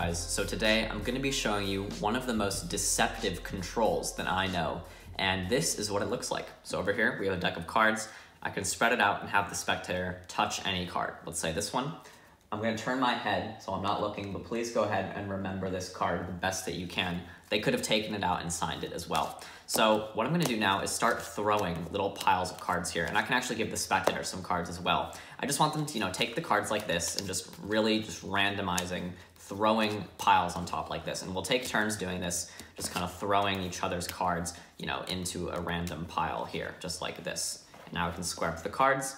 guys, so today I'm going to be showing you one of the most deceptive controls that I know, and this is what it looks like. So over here we have a deck of cards. I can spread it out and have the spectator touch any card. Let's say this one. I'm going to turn my head so I'm not looking, but please go ahead and remember this card the best that you can. They could have taken it out and signed it as well. So what I'm going to do now is start throwing little piles of cards here, and I can actually give the spectator some cards as well. I just want them to, take the cards like this and just randomizing, throwing piles on top like this. And we'll take turns doing this, just kind of throwing each other's cards, into a random pile here, just like this. And now I can square up the cards.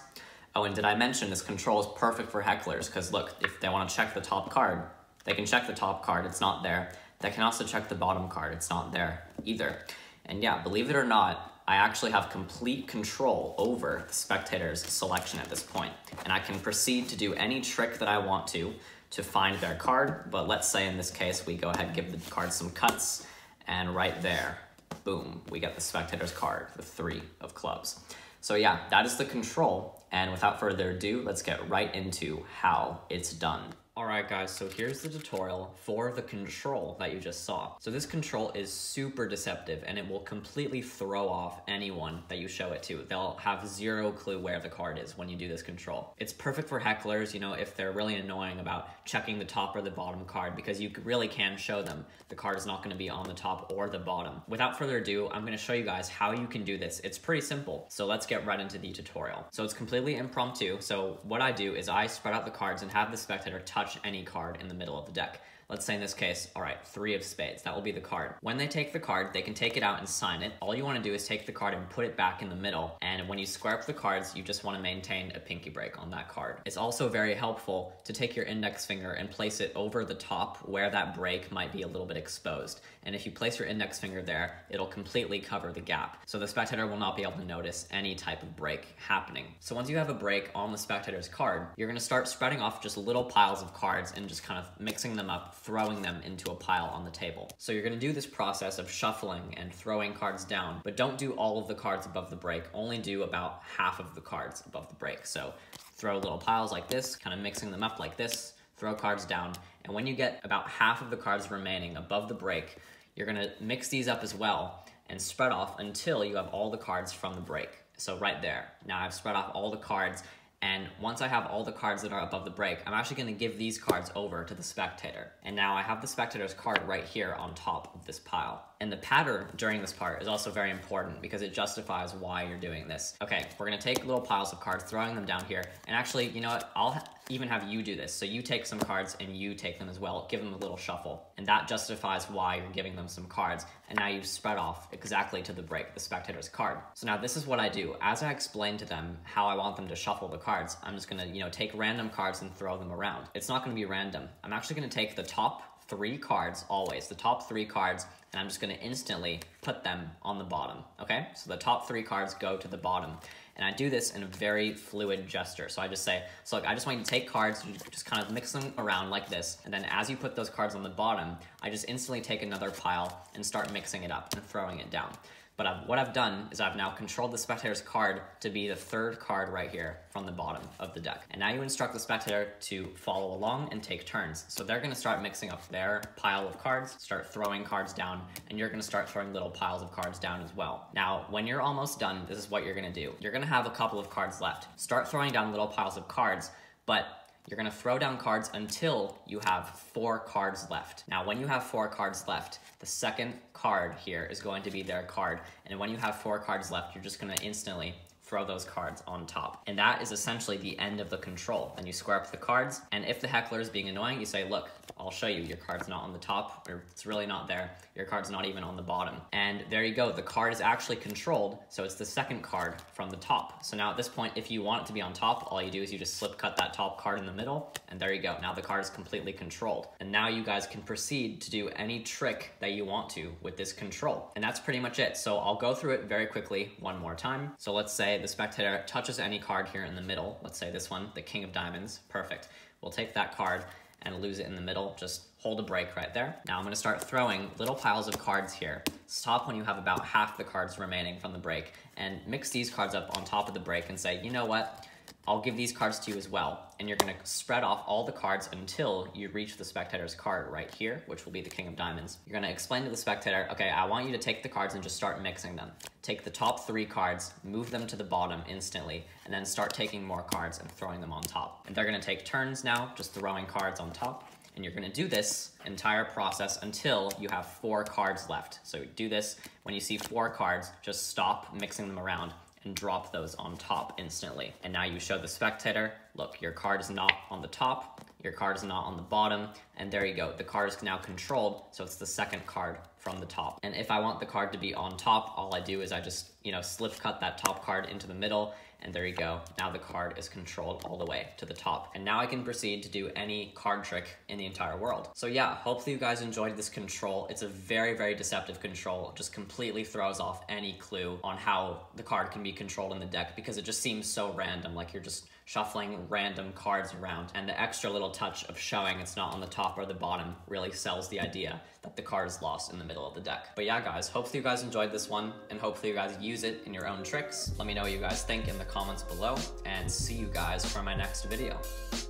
Oh, and did I mention this control is perfect for hecklers? Because look, if they want to check the top card, they can check the top card, it's not there. They can also check the bottom card, it's not there either. And yeah, believe it or not, I actually have complete control over the spectator's selection at this point. And I can proceed to do any trick that I want to find their card. But let's say in this case, we go ahead and give the card some cuts, and right there, boom, we get the spectator's card, the 3 of clubs. So yeah, that is the control, and without further ado, let's get right into how it's done. Alright guys, so here's the tutorial for the control that you just saw. So this control is super deceptive, and it will completely throw off anyone that you show it to. They'll have zero clue where the card is when you do this control. It's perfect for hecklers, if they're really annoying about checking the top or the bottom card, because you really can show them the card is not going to be on the top or the bottom. Without further ado, I'm going to show you guys how you can do this. It's pretty simple, so let's get right into the tutorial. So it's completely impromptu, so what I do is I spread out the cards and have the spectator touch any card in the middle of the deck. Let's say in this case, all right, 3 of spades, that will be the card. When they take the card, they can take it out and sign it. All you want to do is take the card and put it back in the middle, and when you square up the cards, you just want to maintain a pinky break on that card. It's also very helpful to take your index finger and place it over the top where that break might be a little bit exposed. And if you place your index finger there, it'll completely cover the gap. So the spectator will not be able to notice any type of break happening. So once you have a break on the spectator's card, you're going to start spreading off just little piles of cards and just kind of mixing them up, throwing them into a pile on the table. So you're going to do this process of shuffling and throwing cards down, but don't do all of the cards above the break, only do about half of the cards above the break. So throw little piles like this, kind of mixing them up like this, throw cards down, and when you get about half of the cards remaining above the break, you're going to mix these up as well and spread off until you have all the cards from the break. So right there, now I've spread off all the cards, and once I have all the cards that are above the break, I'm actually going to give these cards over to the spectator. And now I have the spectator's card right here on top of this pile. And the pattern during this part is also very important because it justifies why you're doing this. Okay, we're going to take little piles of cards, throwing them down here. And actually, you know what? I'll even have you do this. So you take some cards and you take them as well. Give them a little shuffle. And that justifies why you're giving them some cards. And now you've spread off exactly to the break, the spectator's card. So now this is what I do. As I explain to them how I want them to shuffle the cards, I'm just going to, take random cards and throw them around. It's not going to be random. I'm actually going to take the top 3 cards, always, the top 3 cards, and I'm just going to instantly put them on the bottom, okay? So the top 3 cards go to the bottom. And I do this in a very fluid gesture. So I just say, so look, I just want you to take cards, you just kind of mix them around like this, and then as you put those cards on the bottom, I just instantly take another pile and start mixing it up and throwing it down. But what I've done is I've now controlled the spectator's card to be the 3rd card right here from the bottom of the deck. And now you instruct the spectator to follow along and take turns. So they're going to start mixing up their pile of cards, start throwing cards down, and you're going to start throwing little piles of cards down as well. Now, when you're almost done, this is what you're going to do. You're going to have a couple of cards left. Start throwing down little piles of cards, but you're going to throw down cards until you have 4 cards left. Now, when you have 4 cards left, the second card here is going to be their card. And when you have 4 cards left, you're just going to instantly throw those cards on top. And that is essentially the end of the control. Then you square up the cards, and if the heckler is being annoying, you say, look, I'll show you, your card's not on the top, or it's really not there. Your card's not even on the bottom. And there you go, the card is actually controlled, so it's the second card from the top. So now at this point, if you want it to be on top, all you do is you just slip cut that top card in the middle, and there you go. Now the card is completely controlled. And now you guys can proceed to do any trick that you want to with this control. And that's pretty much it. So I'll go through it very quickly one more time. So let's say the spectator touches any card here in the middle. Let's say this one, the King of Diamonds. Perfect. We'll take that card and lose it in the middle. Just hold a break right there. Now I'm going to start throwing little piles of cards here. Stop when you have about half the cards remaining from the break, and mix these cards up on top of the break and say, you know what? I'll give these cards to you as well, and you're gonna spread off all the cards until you reach the spectator's card right here, which will be the King of Diamonds. You're gonna explain to the spectator, okay, I want you to take the cards and just start mixing them. Take the top 3 cards, move them to the bottom instantly, and then start taking more cards and throwing them on top. And they're gonna take turns now, just throwing cards on top. And you're gonna do this entire process until you have 4 cards left. So do this, when you see 4 cards, just stop mixing them around and drop those on top instantly. And now you show the spectator, look, your card is not on the top, your card is not on the bottom, and there you go. The card is now controlled, so it's the second card from the top. And if I want the card to be on top, all I do is I just, slip cut that top card into the middle, and there you go. Now the card is controlled all the way to the top. And now I can proceed to do any card trick in the entire world. So yeah, hopefully you guys enjoyed this control. It's a very, very deceptive control. It just completely throws off any clue on how the card can be controlled in the deck because it just seems so random, like you're just shuffling random cards around. And the extra little touch of showing it's not on the top or the bottom really sells the idea that the card is lost in the middle of the deck. But yeah, guys, hopefully you guys enjoyed this one, and hopefully you guys use it in your own tricks. Let me know what you guys think in the comments below, and see you guys for my next video.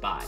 Bye.